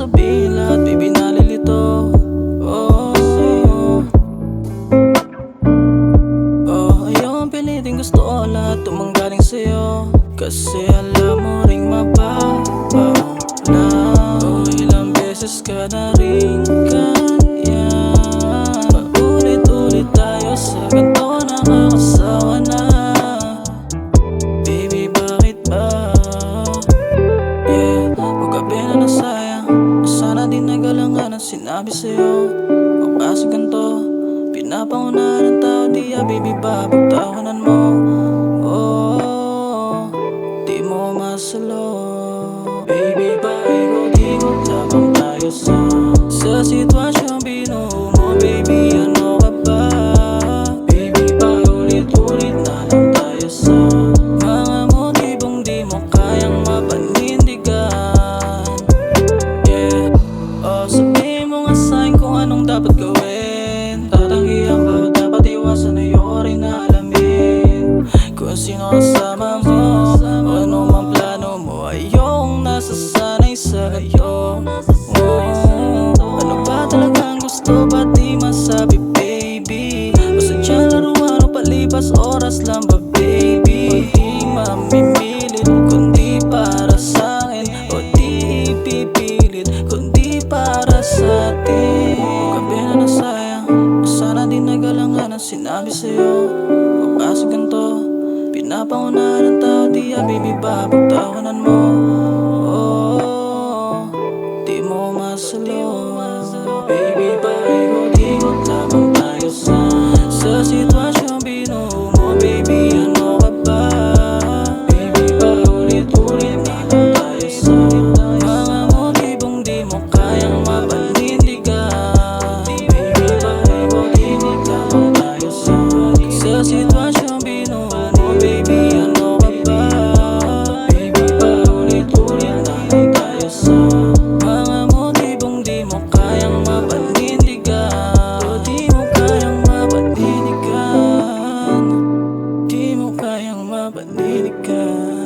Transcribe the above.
sabihin lahat, baby, nalilito. Oh, ayaw ang pilitin, gusto ko lahat tumanggaling sa'yo. Kasi alam mo ring mababaw lang. Ilang beses ka na rin kaya. Paulit-ulit tayo sa ganito, nakakasawa na. Baby, bakit ba? Magabi na nasayang, sana di nagalangan ang sinabi sa'yo. Kaso ganito, pinapangunahan ng tao, di baby, ba pagtawanan mo? Di mo masalo. Baby, paikot-ikot lamang tayo sa sitwasyong binuo mo. Baby, ano ka ba? Baby, paulit-ulit na lang tayo sa mga motibong di mo kayang mapanindigan. Sabihin mo nga sa'kin kung anong dapat gawin. Tatanggihan ka o dapat iwasan, ayoko rin na alamin kung sino kasama mo o ano mang plano mo. Ayokong nasasanay sa'yo. Ano ba talagang gusto, ba't di masabi, baby? O sadyang laruan o palipas oras lang ba, baby? Di mamimilit kundi para sa'kin, o di ipipilit kundi para sa'tin. Gabi na nasayang, sana di nagalangan ang sinabi sa'yo. Kaso ganito, pinapangunahan ng tao, di baby, ba pagtawanan mo? Di mo masalo. Baby, paikot-ikot lamang tayo sa sitwasyong binuo mo. Baby, ano ka ba? Baby, paulit-ulit na lang tayo sa mga motibong di mo kayang mapanindigan. Baby, paikot-ikot lamang tayo sa sitwasyong binuo mo. Baby, ano ka ba? Baby, paulit-ulit na lang tayo sa mga motibong di mo kayang mapanindigan. O di mo kayang mapanindigan. Di mo kayang mapanindigan.